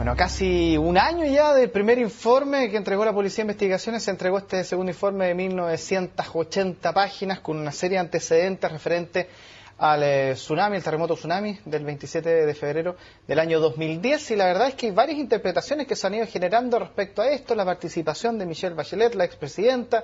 Bueno, casi un año ya del primer informe que entregó la Policía de Investigaciones, se entregó este segundo informe de 1980 páginas con una serie de antecedentes referente al tsunami, el terremoto tsunami del 27 de febrero del año 2010, y la verdad es que hay varias interpretaciones que se han ido generando respecto a esto, la participación de Michelle Bachelet, la expresidenta,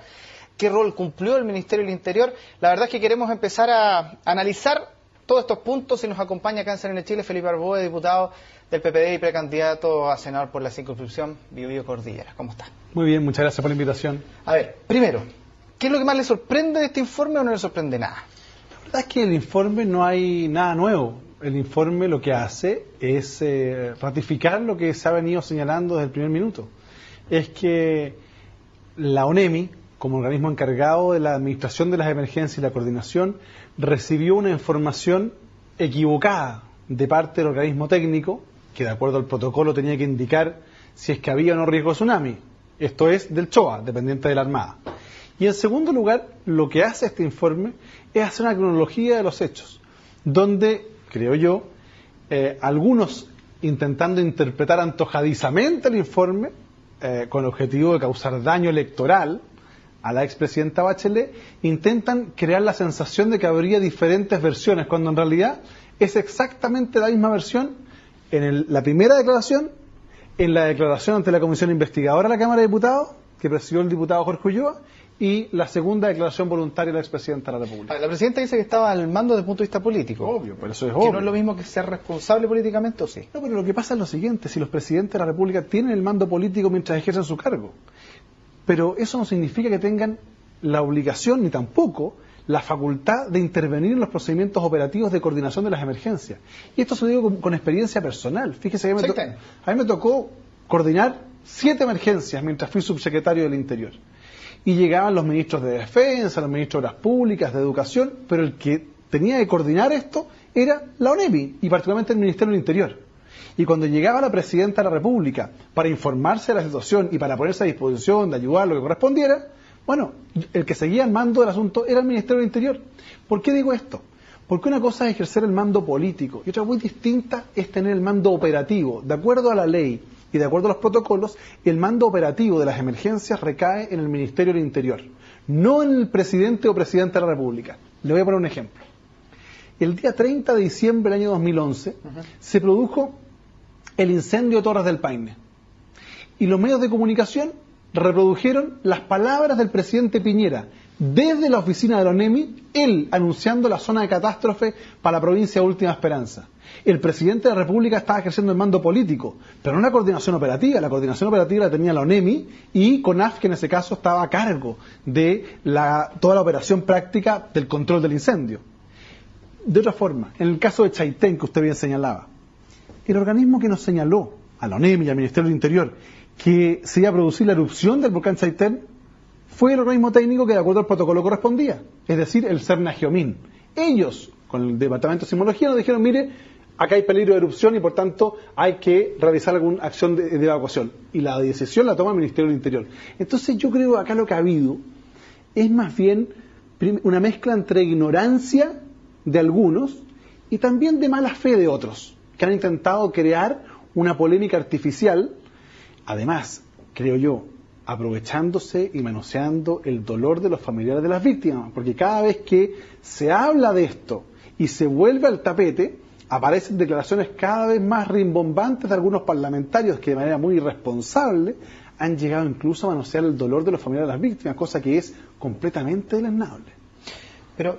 qué rol cumplió el Ministerio del Interior. La verdad es que queremos empezar a analizar todos estos puntos y nos acompaña acá en CNN Chile Felipe Arboe, diputado del PPD y precandidato a senador por la circunscripción Biobío Cordillera. ¿Cómo está? Muy bien, muchas gracias por la invitación. A ver, primero, ¿qué es lo que más le sorprende de este informe o no le sorprende nada? La verdad es que el informe no hay nada nuevo. El informe lo que hace es ratificar lo que se ha venido señalando desde el primer minuto. Es que la ONEMI, como organismo encargado de la administración de las emergencias y la coordinación, recibió una información equivocada de parte del organismo técnico, que de acuerdo al protocolo tenía que indicar si es que había o no riesgo de tsunami. Esto es del CHOA, dependiente de la Armada. Y en segundo lugar, lo que hace este informe es hacer una cronología de los hechos, donde, creo yo, algunos intentando interpretar antojadizamente el informe, con el objetivo de causar daño electoral a la expresidenta Bachelet, intentan crear la sensación de que habría diferentes versiones, cuando en realidad es exactamente la misma versión en la primera declaración, en la declaración ante la Comisión Investigadora de la Cámara de Diputados, que presidió el diputado Jorge Ulloa, y la segunda declaración voluntaria de la expresidenta de la República. La presidenta dice que estaba al mando desde el punto de vista político. Obvio, pero eso es obvio. ¿Que no es lo mismo que ser responsable políticamente o sí? No, pero lo que pasa es lo siguiente, si los presidentes de la República tienen el mando político mientras ejercen su cargo, pero eso no significa que tengan la obligación ni tampoco la facultad de intervenir en los procedimientos operativos de coordinación de las emergencias. Y esto se lo digo con experiencia personal. Fíjese que a mí me tocó coordinar 7 emergencias mientras fui subsecretario del Interior. Y llegaban los ministros de Defensa, los ministros de Obras Públicas, de Educación, pero el que tenía que coordinar esto era la ONEMI, y particularmente el Ministerio del Interior. Y cuando llegaba la presidenta de la República para informarse de la situación y para ponerse a disposición de ayudar lo que correspondiera, bueno, el que seguía el mando del asunto era el Ministerio del Interior. ¿Por qué digo esto? Porque una cosa es ejercer el mando político y otra muy distinta es tener el mando operativo. De acuerdo a la ley y de acuerdo a los protocolos, el mando operativo de las emergencias recae en el Ministerio del Interior, no en el presidente o presidenta de la República. Le voy a poner un ejemplo. El día 30 de diciembre del año 2011 se produjo el incendio de Torres del Paine. Y los medios de comunicación reprodujeron las palabras del presidente Piñera desde la oficina de la ONEMI, él anunciando la zona de catástrofe para la provincia de Última Esperanza. El presidente de la República estaba ejerciendo el mando político, pero no la coordinación operativa. La coordinación operativa la tenía la ONEMI y CONAF, que en ese caso estaba a cargo de toda la operación práctica del control del incendio. De otra forma, en el caso de Chaitén, que usted bien señalaba, el organismo que nos señaló a la ONEMI y al Ministerio del Interior que se iba a producir la erupción del volcán Chaitén fue el organismo técnico que de acuerdo al protocolo correspondía, es decir, el CERNA-GEOMIN. Ellos, con el Departamento de Sismología, nos dijeron, mire, acá hay peligro de erupción y por tanto hay que realizar alguna acción de evacuación. Y la decisión la toma el Ministerio del Interior. Entonces yo creo que acá lo que ha habido es más bien una mezcla entre ignorancia de algunos y también de mala fe de otros, que han intentado crear una polémica artificial, además, creo yo, aprovechándose y manoseando el dolor de los familiares de las víctimas, porque cada vez que se habla de esto y se vuelve al tapete, aparecen declaraciones cada vez más rimbombantes de algunos parlamentarios que de manera muy irresponsable han llegado incluso a manosear el dolor de los familiares de las víctimas, cosa que es completamente deleznable. Pero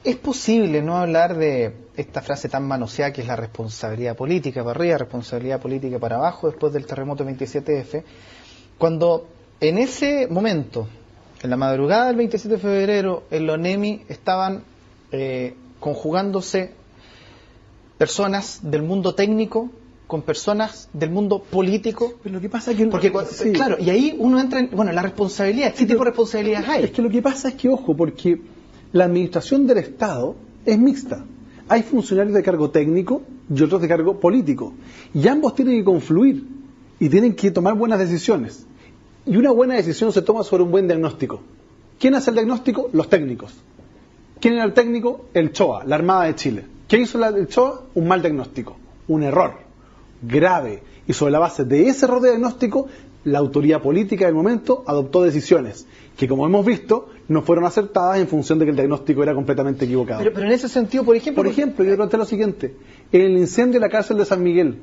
¿es posible no hablar de esta frase tan manoseada que es la responsabilidad política para arriba, responsabilidad política para abajo después del terremoto 27F, cuando en ese momento, en la madrugada del 27 de febrero, en la ONEMI estaban conjugándose personas del mundo técnico con personas del mundo político? Pero lo que pasa es que... Porque, sí, claro, y ahí uno entra en, bueno, la responsabilidad, ¿qué tipo de responsabilidades hay? Es que lo que pasa es que, ojo, porque la administración del Estado es mixta. Hay funcionarios de cargo técnico y otros de cargo político. Y ambos tienen que confluir y tienen que tomar buenas decisiones. Y una buena decisión se toma sobre un buen diagnóstico. ¿Quién hace el diagnóstico? Los técnicos. ¿Quién era el técnico? El CHOA, la Armada de Chile. ¿Qué hizo el CHOA? Un mal diagnóstico, un error, grave. Y sobre la base de ese error de diagnóstico, la autoridad política del momento adoptó decisiones que, como hemos visto, no fueron acertadas en función de que el diagnóstico era completamente equivocado. Pero en ese sentido, por ejemplo, yo planteé lo siguiente. En el incendio de la cárcel de San Miguel,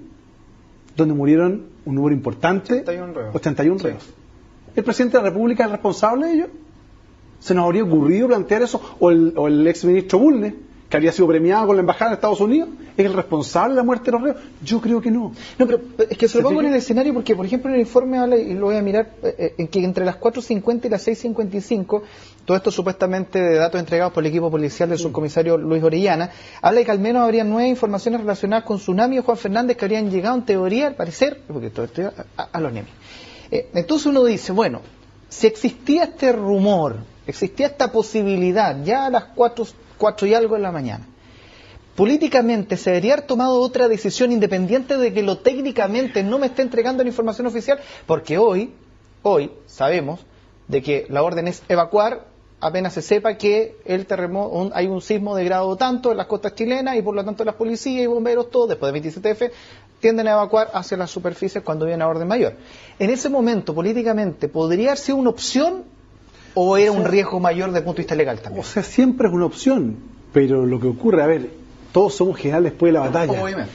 donde murieron un número importante, 81 reos. Sí. ¿El presidente de la República es responsable de ello? ¿Se nos habría ocurrido plantear eso? ¿O el exministro Bulnes, que había sido premiado con la embajada de Estados Unidos, es el responsable de la muerte de los reos? Yo creo que no. No, pero es que se lo pongo en el escenario porque, por ejemplo, en el informe habla, y lo voy a mirar, en que entre las 4.50 y las 6.55, todo esto supuestamente de datos entregados por el equipo policial del subcomisario Luis Orellana, habla de que al menos habría 9 informaciones relacionadas con Tsunami o Juan Fernández que habrían llegado en teoría, al parecer, porque todo esto a los NEMI. Entonces uno dice, bueno, si existía este rumor, existía esta posibilidad, ya a las 4 y algo de la mañana, políticamente se debería haber tomado otra decisión independiente de que lo técnicamente no me esté entregando la información oficial, porque hoy sabemos de que la orden es evacuar apenas se sepa que el terremoto, hay un sismo de grado tanto en las costas chilenas y por lo tanto las policías y bomberos todos después del 27F tienden a evacuar hacia las superficies cuando viene la orden mayor. En ese momento políticamente ¿podría ser una opción o era un riesgo mayor desde el punto de vista legal también? O sea, siempre es una opción, pero lo que ocurre, a ver, todos somos generales después de la batalla. Obviamente.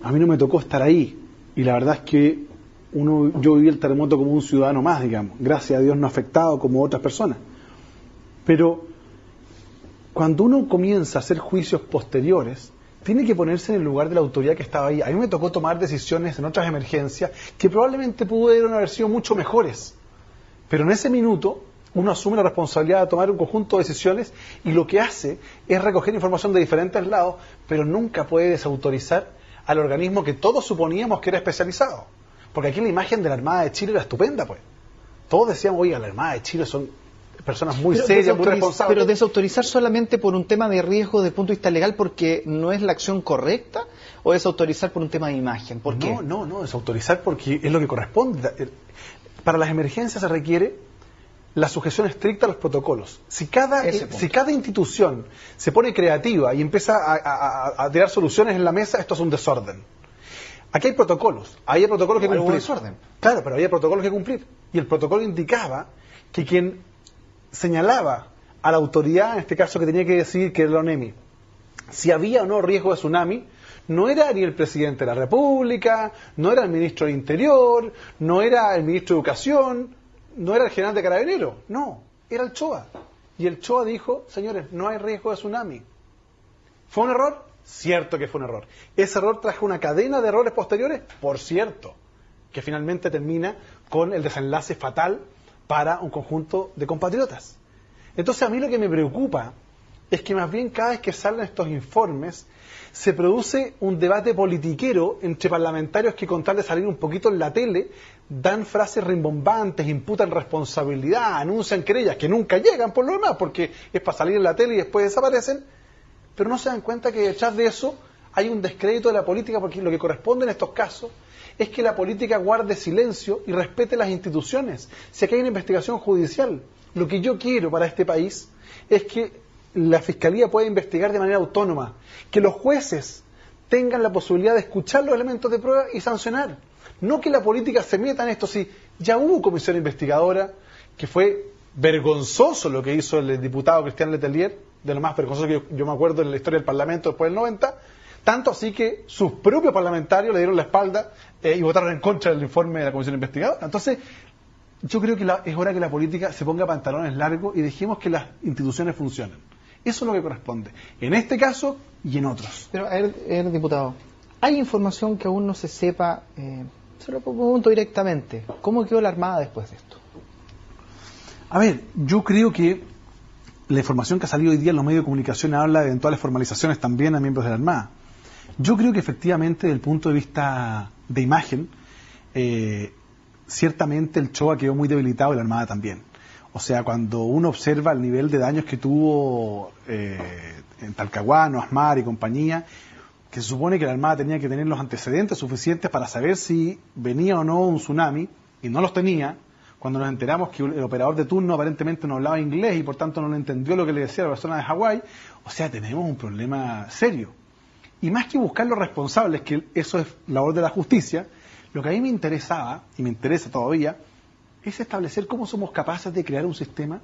A mí no me tocó estar ahí y la verdad es que yo viví el terremoto como un ciudadano más, digamos, gracias a Dios no afectado como otras personas. Pero cuando uno comienza a hacer juicios posteriores, tiene que ponerse en el lugar de la autoridad que estaba ahí. A mí me tocó tomar decisiones en otras emergencias que probablemente pudieron haber sido mucho mejores. Pero en ese minuto uno asume la responsabilidad de tomar un conjunto de decisiones y lo que hace es recoger información de diferentes lados, pero nunca puede desautorizar al organismo que todos suponíamos que era especializado. Porque aquí la imagen de la Armada de Chile era estupenda, pues. Todos decíamos, oiga, la Armada de Chile son personas muy serias, muy responsables. Pero desautorizar solamente por un tema de riesgo desde el punto de vista legal porque no es la acción correcta, o desautorizar por un tema de imagen. ¿Por qué? No, desautorizar porque es lo que corresponde. Para las emergencias se requiere la sujeción estricta a los protocolos. Si cada institución se pone creativa y empieza a tirar soluciones en la mesa, esto es un desorden. Aquí hay protocolos que cumplir. Desorden. Claro, pero había protocolos que cumplir. Y el protocolo indicaba que quien señalaba a la autoridad, en este caso que tenía que decidir, que era la ONEMI, si había o no riesgo de tsunami, no era ni el presidente de la República, no era el ministro del Interior, no era el ministro de Educación, no era el general de Carabineros, no, era el CHOA. Y el CHOA dijo, señores, no hay riesgo de tsunami. ¿Fue un error? Cierto que fue un error. ¿Ese error trajo una cadena de errores posteriores? Por cierto, que finalmente termina con el desenlace fatal para un conjunto de compatriotas. Entonces a mí lo que me preocupa es que más bien cada vez que salen estos informes se produce un debate politiquero entre parlamentarios que con tal de salir un poquito en la tele dan frases rimbombantes, imputan responsabilidad, anuncian querellas que nunca llegan por lo demás porque es para salir en la tele y después desaparecen, pero no se dan cuenta que detrás de eso hay un descrédito de la política porque lo que corresponde en estos casos es que la política guarde silencio y respete las instituciones. Si aquí hay una investigación judicial, lo que yo quiero para este país es que la Fiscalía pueda investigar de manera autónoma, que los jueces tengan la posibilidad de escuchar los elementos de prueba y sancionar. No que la política se meta en esto. Si ya hubo comisión investigadora, que fue vergonzoso lo que hizo el diputado Cristian Letelier, de lo más vergonzoso que yo me acuerdo en la historia del Parlamento después del 90, tanto así que sus propios parlamentarios le dieron la espalda y votaron en contra del informe de la comisión investigadora. Entonces, yo creo que es hora que la política se ponga pantalones largos y dejemos que las instituciones funcionen. Eso es lo que corresponde, en este caso y en otros. Pero, diputado, ¿hay información que aún no se sepa? Se lo pregunto directamente. ¿Cómo quedó la Armada después de esto? A ver, yo creo que la información que ha salido hoy día en los medios de comunicación habla de eventuales formalizaciones también a miembros de la Armada. Yo creo que efectivamente, desde el punto de vista de imagen, ciertamente el CHOA quedó muy debilitado y la Armada también. O sea, cuando uno observa el nivel de daños que tuvo en Talcahuano, Asmar y compañía, que se supone que la Armada tenía que tener los antecedentes suficientes para saber si venía o no un tsunami, y no los tenía, cuando nos enteramos que el operador de turno aparentemente no hablaba inglés y por tanto no entendió lo que le decía la persona de Hawái, o sea, tenemos un problema serio. Y más que buscar los responsables, que eso es labor de la justicia, lo que a mí me interesaba, y me interesa todavía, es establecer cómo somos capaces de crear un sistema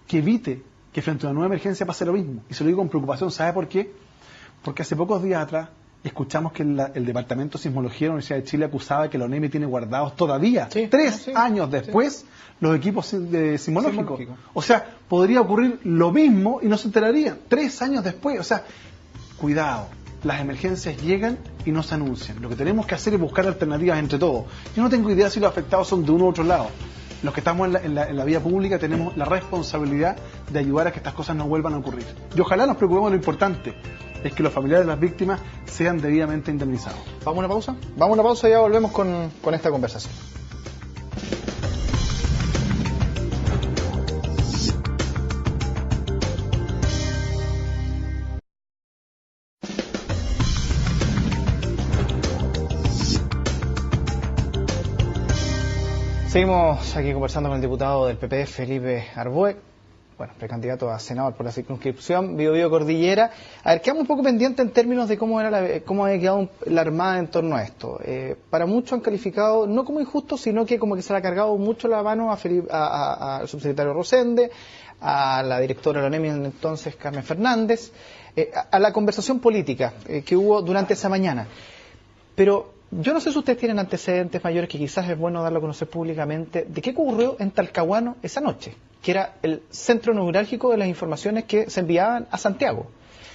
que evite que frente a una nueva emergencia pase lo mismo. Y se lo digo con preocupación. ¿Sabe por qué? Porque hace pocos días atrás escuchamos que el Departamento de Sismología de la Universidad de Chile acusaba que la ONEMI tiene guardados todavía, 3 años después, los equipos sismológicos. O sea, podría ocurrir lo mismo y no se enterarían. 3 años después. O sea, cuidado. Las emergencias llegan y no se anuncian. Lo que tenemos que hacer es buscar alternativas entre todos. Yo no tengo idea si los afectados son de uno u otro lado. Los que estamos en la vía pública tenemos la responsabilidad de ayudar a que estas cosas no vuelvan a ocurrir. Y ojalá nos preocupemos de lo importante, es que los familiares de las víctimas sean debidamente indemnizados. ¿Vamos a una pausa? Vamos a una pausa y ya volvemos con esta conversación. Seguimos aquí conversando con el diputado del PP, Felipe Arboe, bueno, precandidato a senador por la circunscripción Biobío Cordillera. A ver, quedamos un poco pendientes en términos de cómo había quedado la Armada en torno a esto. Para muchos han calificado, no como injusto, sino que como que se le ha cargado mucho la mano al subsecretario Rosende, a la directora de la ONEMI entonces, Carmen Fernández, a la conversación política que hubo durante esa mañana. Pero yo no sé si ustedes tienen antecedentes mayores que quizás es bueno darlo a conocer públicamente de qué ocurrió en Talcahuano esa noche, que era el centro neurálgico de las informaciones que se enviaban a Santiago.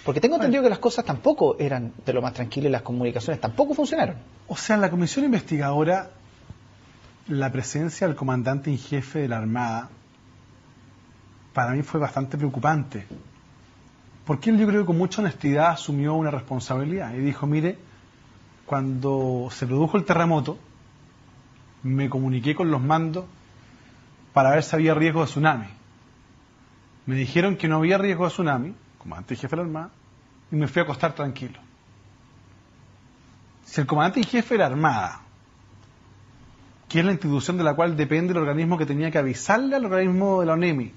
Porque tengo entendido que las cosas tampoco eran de lo más tranquilas y las comunicaciones tampoco funcionaron. O sea, en la comisión investigadora, la presencia del comandante en jefe de la Armada para mí fue bastante preocupante. Porque él, yo creo que con mucha honestidad asumió una responsabilidad y dijo, mire, cuando se produjo el terremoto, me comuniqué con los mandos para ver si había riesgo de tsunami. Me dijeron que no había riesgo de tsunami, comandante y jefe de la Armada, y me fui a acostar tranquilo. Si el comandante y jefe de la Armada, que es la institución de la cual depende el organismo que tenía que avisarle al organismo de la ONEMI,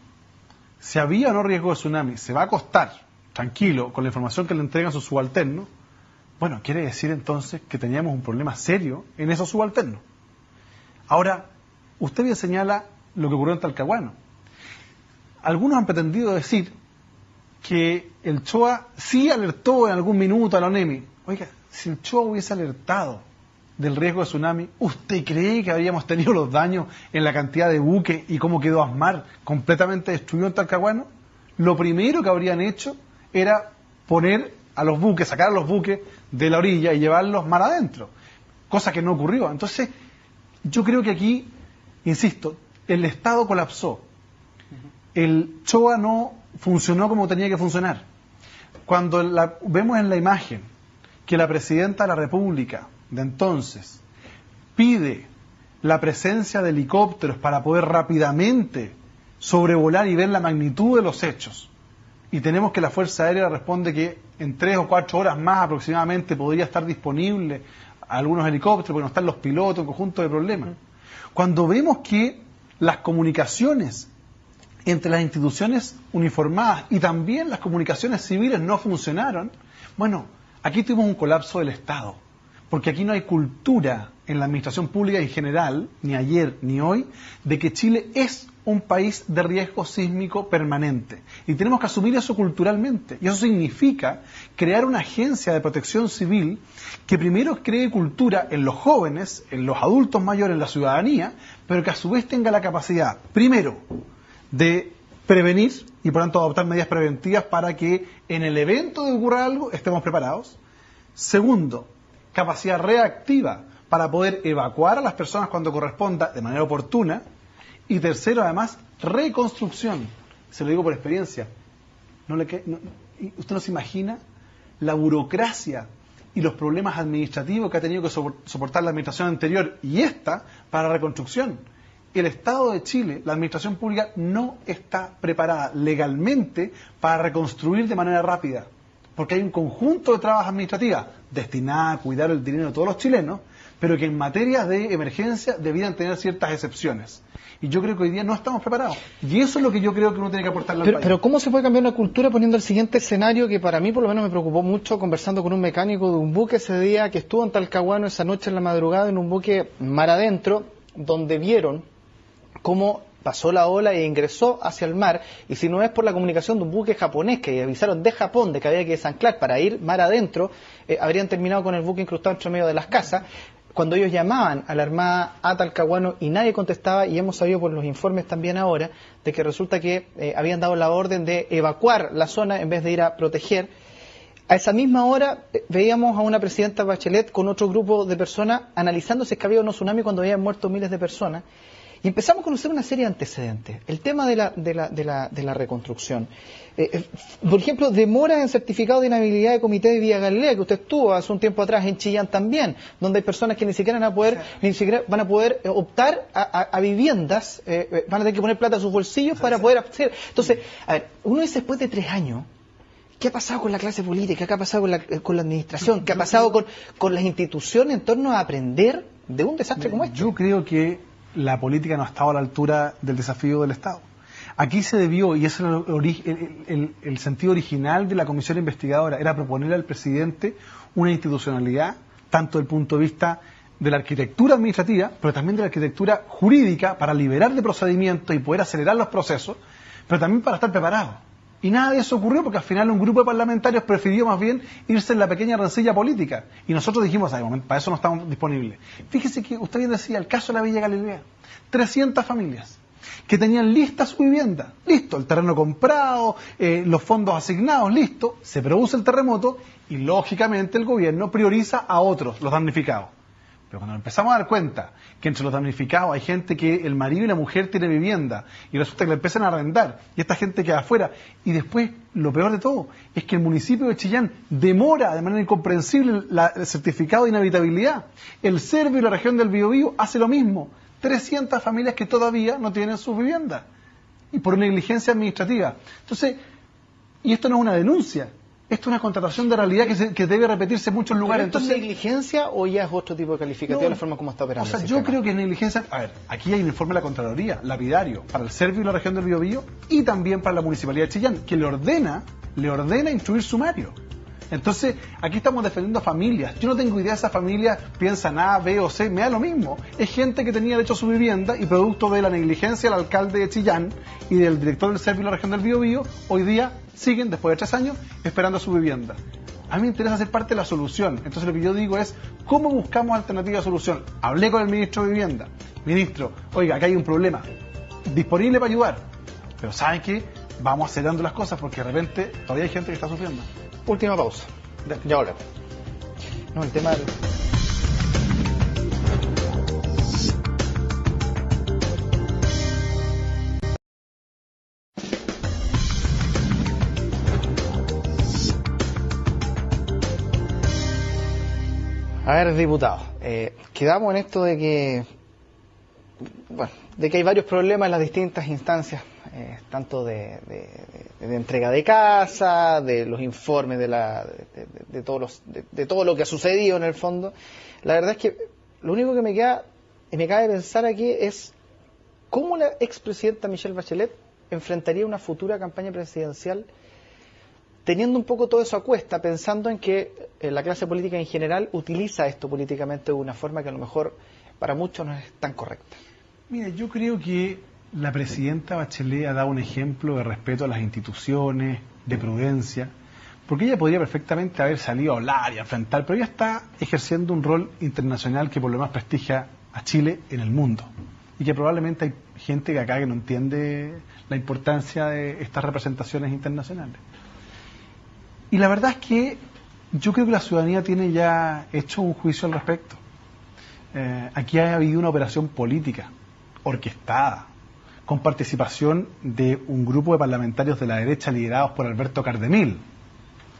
si había o no riesgo de tsunami, se va a acostar tranquilo con la información que le entregan sus subalternos, bueno, quiere decir entonces que teníamos un problema serio en esos subalternos. Ahora, usted bien señala lo que ocurrió en Talcahuano. Algunos han pretendido decir que el CHOA sí alertó en algún minuto a la ONEMI. Oiga, si el CHOA hubiese alertado del riesgo de tsunami, ¿usted cree que habríamos tenido los daños en la cantidad de buques y cómo quedó Asmar completamente destruido en Talcahuano? Lo primero que habrían hecho era poner a los buques, sacar a los buques de la orilla y llevarlos mar adentro, cosa que no ocurrió. Entonces, yo creo que aquí, insisto, el Estado colapsó, el CHOA no funcionó como tenía que funcionar. Cuando vemos en la imagen que la Presidenta de la República de entonces pide la presencia de helicópteros para poder rápidamente sobrevolar y ver la magnitud de los hechos, y tenemos que la Fuerza Aérea responde que en 3 o 4 horas más aproximadamente podría estar disponible algunos helicópteros, porque no están los pilotos, un conjunto de problemas. Cuando vemos que las comunicaciones entre las instituciones uniformadas y también las comunicaciones civiles no funcionaron, bueno, aquí tuvimos un colapso del Estado, porque aquí no hay cultura en la administración pública en general, ni ayer ni hoy, de que Chile es un país de riesgo sísmico permanente. Y tenemos que asumir eso culturalmente. Y eso significa crear una agencia de protección civil que primero cree cultura en los jóvenes, en los adultos mayores, en la ciudadanía, pero que a su vez tenga la capacidad, primero, de prevenir y por tanto adoptar medidas preventivas para que en el evento de ocurra algo estemos preparados. Segundo, capacidad reactiva para poder evacuar a las personas cuando corresponda de manera oportuna. Y tercero, además, reconstrucción. Se lo digo por experiencia. Usted no se imagina la burocracia y los problemas administrativos que ha tenido que soportar la administración anterior y esta para la reconstrucción. El Estado de Chile, la administración pública, no está preparada legalmente para reconstruir de manera rápida, porque hay un conjunto de trabas administrativas destinadas a cuidar el dinero de todos los chilenos, pero que en materia de emergencia debían tener ciertas excepciones. Y yo creo que hoy día no estamos preparados. Y eso es lo que yo creo que uno tiene que aportarle al país. Pero ¿cómo se puede cambiar una cultura poniendo el siguiente escenario que para mí por lo menos me preocupó mucho conversando con un mecánico de un buque ese día que estuvo en Talcahuano esa noche en la madrugada en un buque mar adentro, donde vieron cómo pasó la ola e ingresó hacia el mar, y si no es por la comunicación de un buque japonés que avisaron de Japón de que había que desanclar para ir mar adentro, habrían terminado con el buque incrustado entre medio de las casas. Cuando ellos llamaban a la Armada a Talcahuano y nadie contestaba, y hemos sabido por los informes también ahora, de que resulta que habían dado la orden de evacuar la zona en vez de ir a proteger. A esa misma hora veíamos a una presidenta Bachelet con otro grupo de personas analizando si es que había un tsunami cuando habían muerto miles de personas. Y empezamos a conocer una serie de antecedentes. El tema de la reconstrucción. Por ejemplo, demora en certificado de inhabilidad de Comité de Vía Galilea, que usted estuvo hace un tiempo atrás en Chillán también, donde hay personas que ni siquiera van a poder optar a viviendas, van a tener que poner plata a sus bolsillos para poder hacer. Entonces, a ver, uno dice después de 3 años, ¿qué ha pasado con la clase política? ¿Qué ha pasado con la administración? ¿Qué ha pasado con las instituciones en torno a aprender de un desastre como este? Yo creo que la política no ha estado a la altura del desafío del Estado. Aquí se debió, y ese es el sentido original de la comisión investigadora, era proponer al presidente una institucionalidad, tanto desde el punto de vista de la arquitectura administrativa, pero también de la arquitectura jurídica, para liberar de procedimientos y poder acelerar los procesos, pero también para estar preparados. Y nada de eso ocurrió porque al final un grupo de parlamentarios prefirió más bien irse en la pequeña rencilla política. Y nosotros dijimos, para eso no estamos disponibles. Fíjese que usted bien decía, el caso de la Villa Galilea. 300 familias que tenían lista su vivienda. Listo, el terreno comprado, los fondos asignados, listo. Se produce el terremoto y lógicamente el gobierno prioriza a otros, los damnificados. Pero cuando empezamos a dar cuenta que entre los damnificados hay gente que el marido y la mujer tienen vivienda y resulta que le empiezan a arrendar y esta gente queda afuera, y después lo peor de todo es que el municipio de Chillán demora de manera incomprensible el certificado de inhabitabilidad. El Cervi y la región del Biobío hace lo mismo. 300 familias que todavía no tienen sus viviendas y por negligencia administrativa. Entonces, y esto no es una denuncia, esto es una constatación de realidad que debe repetirse en muchos lugares. ¿Esto es negligencia o ya es otro tipo de calificativo de la forma como está operando? O sea, yo creo que es negligencia. A ver, aquí hay un informe de la Contraloría, lapidario, para el Cervi y la región del Biobío y también para la Municipalidad de Chillán, que le ordena instruir sumario. Entonces, aquí estamos defendiendo a familias. Yo no tengo idea de esas familias piensan A, B o C, me da lo mismo. Es gente que tenía derecho a su vivienda y producto de la negligencia del alcalde de Chillán y del director del Cervi y la región del Biobío, hoy día siguen, después de 3 años, esperando su vivienda. A mí me interesa ser parte de la solución. Entonces lo que yo digo es, ¿cómo buscamos alternativa de solución? Hablé con el ministro de Vivienda. Ministro, oiga, acá hay un problema. Disponible para ayudar. Pero ¿saben qué? Vamos acelerando las cosas porque de repente todavía hay gente que está sufriendo. Última pausa. Ya volvemos. No, el tema del... A ver, diputado, quedamos en esto de que, bueno, de que hay varios problemas en las distintas instancias, tanto de entrega de casa, de los informes de todo lo que ha sucedido en el fondo. La verdad es que lo único que me cabe pensar aquí es cómo la expresidenta Michelle Bachelet enfrentaría una futura campaña presidencial teniendo un poco todo eso a cuesta, pensando en que la clase política en general utiliza esto políticamente de una forma que a lo mejor para muchos no es tan correcta. Mire, yo creo que la presidenta Bachelet ha dado un ejemplo de respeto a las instituciones, de prudencia, porque ella podría perfectamente haber salido a hablar y a enfrentar, pero ella está ejerciendo un rol internacional que por lo más prestigia a Chile en el mundo, y que probablemente hay gente que acá que no entiende la importancia de estas representaciones internacionales. Y la verdad es que yo creo que la ciudadanía tiene ya hecho un juicio al respecto. Aquí ha habido una operación política, orquestada, con participación de un grupo de parlamentarios de la derecha liderados por Alberto Cardemil,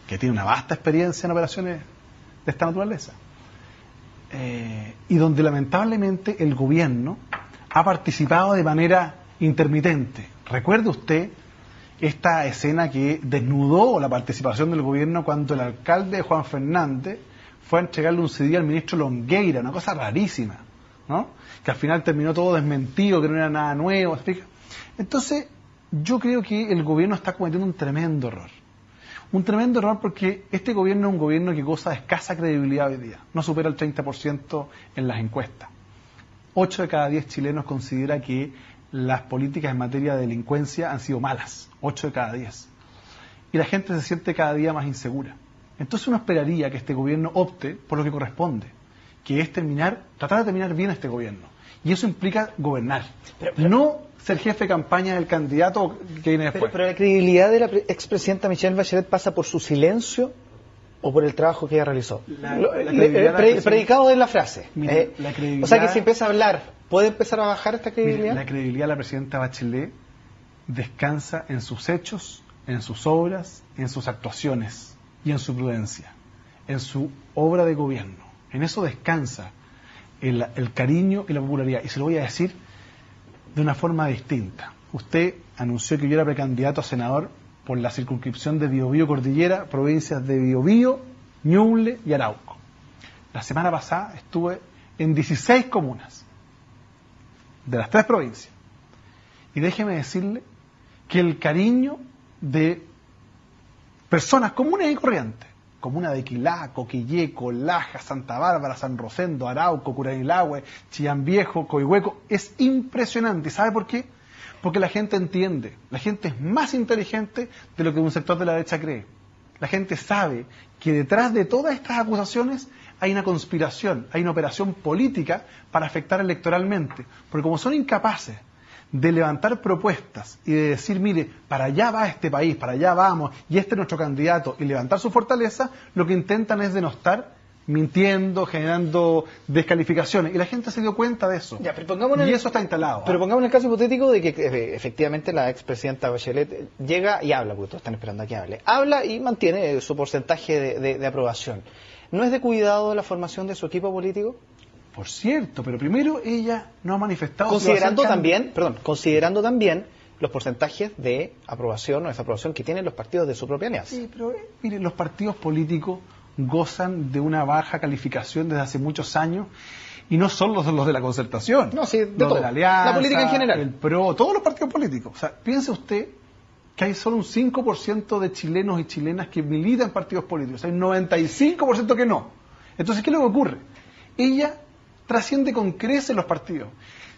que tiene una vasta experiencia en operaciones de esta naturaleza. Y donde lamentablemente el gobierno ha participado de manera intermitente. Recuerde usted esta escena que desnudó la participación del gobierno cuando el alcalde Juan Fernández fue a entregarle un CD al ministro Longueira, una cosa rarísima, ¿no? Que al final terminó todo desmentido, que no era nada nuevo, ¿se fija? Entonces, yo creo que el gobierno está cometiendo un tremendo error. Un tremendo error porque este gobierno es un gobierno que goza de escasa credibilidad hoy día. No supera el 30% en las encuestas. 8 de cada 10 chilenos considera que las políticas en materia de delincuencia han sido malas. 8 de cada 10. Y la gente se siente cada día más insegura. Entonces uno esperaría que este gobierno opte por lo que corresponde, que es tratar de terminar bien este gobierno. Y eso implica gobernar. No ser jefe de campaña del candidato que viene después. Pero la credibilidad de la expresidenta Michelle Bachelet pasa por su silencio o por el trabajo que ella realizó. Predicado de la frase. Mira, la credibilidad, o sea que si empieza a hablar, ¿puede empezar a bajar esta credibilidad? Mira, la credibilidad de la presidenta Bachelet descansa en sus hechos, en sus obras, en sus actuaciones y en su prudencia, en su obra de gobierno. En eso descansa el cariño y la popularidad. Y se lo voy a decir de una forma distinta. Usted anunció que yo era precandidato a senador por la circunscripción de Biobío Cordillera, provincias de Biobío, Ñuble y Arauco. La semana pasada estuve en 16 comunas de las 3 provincias. Y déjeme decirle que el cariño de personas comunes y corrientes, comuna de Quilaco, Quilleco, Laja, Santa Bárbara, San Rosendo, Arauco, Curanilahue, Chillán Viejo, Coihueco, es impresionante. ¿Sabe por qué? Porque la gente entiende, la gente es más inteligente de lo que un sector de la derecha cree. La gente sabe que detrás de todas estas acusaciones hay una conspiración, hay una operación política para afectar electoralmente. Porque como son incapaces de levantar propuestas y de decir, mire, para allá va este país, para allá vamos, y este es nuestro candidato, y levantar su fortaleza, lo que intentan es denostar, mintiendo, generando descalificaciones. Y la gente se dio cuenta de eso. Ya, pero y eso está instalado. Pero pongamos el caso hipotético de que efectivamente la expresidenta Bachelet llega y habla, porque todos están esperando a que hable. Habla y mantiene su porcentaje de aprobación. ¿No es de cuidado la formación de su equipo político? Por cierto, pero primero ella no ha manifestado... Considerando también los porcentajes de aprobación o desaprobación que tienen los partidos de su propia alianza. Sí, pero mire, los partidos políticos gozan de una baja calificación desde hace muchos años, y no solo los de la Concertación, no, sí, de los todo. de la Alianza, la política en general, el PRO, todos los partidos políticos. O sea, piense usted que hay solo un 5% de chilenos y chilenas que militan en partidos políticos, hay un 95% que no. Entonces, ¿qué es lo que ocurre? Ella trasciende con creces los partidos.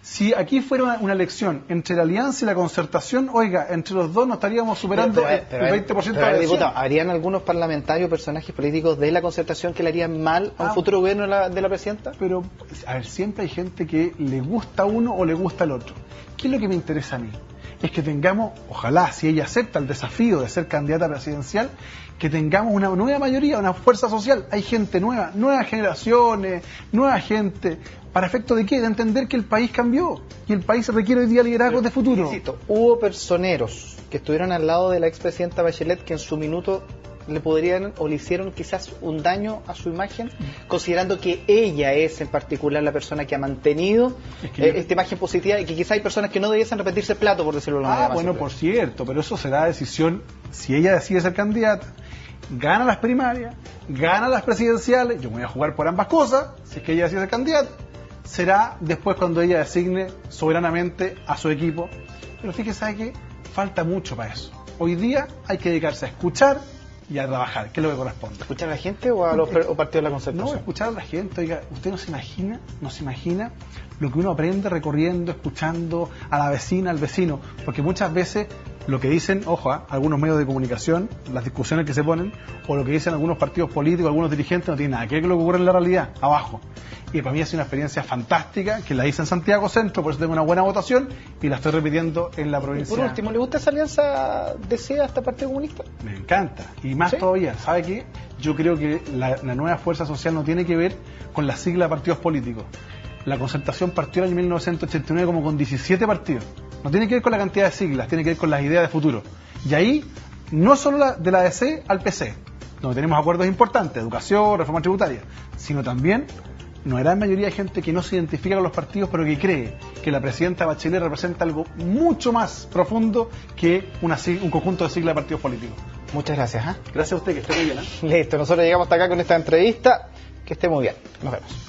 Si aquí fuera una elección entre la Alianza y la Concertación, oiga, entre los dos nos estaríamos superando el 20% de la diputado, ¿habrían algunos parlamentarios, personajes políticos de la Concertación que le harían mal a un futuro gobierno de la presidenta? Pero, a ver, siempre hay gente que le gusta a uno o le gusta al otro. ¿Qué es lo que me interesa a mí? Es que tengamos, ojalá, si ella acepta el desafío de ser candidata presidencial, que tengamos una nueva mayoría, una fuerza social. Hay gente nueva, nuevas generaciones, nueva gente. ¿Para efecto de qué? De entender que el país cambió y el país requiere hoy día liderazgos de futuro. Insisto, hubo personeros que estuvieron al lado de la expresidenta Bachelet que en su minuto le podrían o le hicieron quizás un daño a su imagen, considerando que ella es en particular la persona que ha mantenido esta imagen positiva, y que quizás hay personas que no debiesen repetirse el plato, por decirlo de una manera más bueno, por cierto, pero eso será decisión, si ella decide ser candidata, gana las primarias, gana las presidenciales, yo me voy a jugar por ambas cosas, si es que ella decide ser candidata, será después cuando ella designe soberanamente a su equipo. Pero fíjese, ¿sabe qué? Falta mucho para eso. Hoy día hay que dedicarse a escuchar y a trabajar, que es lo que corresponde. ¿Escuchar a la gente o a los partidos de la Concertación? No, escuchar a la gente. Oiga, usted no se imagina lo que uno aprende recorriendo, escuchando a la vecina, al vecino, porque muchas veces lo que dicen, ojo, algunos medios de comunicación, las discusiones que se ponen, o lo que dicen algunos partidos políticos, algunos dirigentes, no tiene nada que ver con lo que ocurre en la realidad, abajo. Y para mí ha sido una experiencia fantástica, que la hice en Santiago Centro, por eso tengo una buena votación, y la estoy repitiendo en la provincia. Y por último, ¿le gusta esa alianza desea hasta Partido Comunista? Me encanta, y más todavía, ¿sabe qué? Yo creo que la nueva fuerza social no tiene que ver con la sigla de partidos políticos. La Concertación partió en el año 1989 como con 17 partidos. No tiene que ver con la cantidad de siglas, tiene que ver con las ideas de futuro. Y ahí, no solo de la DC al PC, donde tenemos acuerdos importantes, educación, reforma tributaria, sino también una gran mayoría de gente que no se identifica con los partidos, pero que cree que la presidenta Bachelet representa algo mucho más profundo que un conjunto de siglas de partidos políticos. Muchas gracias. Gracias a usted, que esté muy bien. Listo, nosotros llegamos hasta acá con esta entrevista. Que esté muy bien. Nos vemos.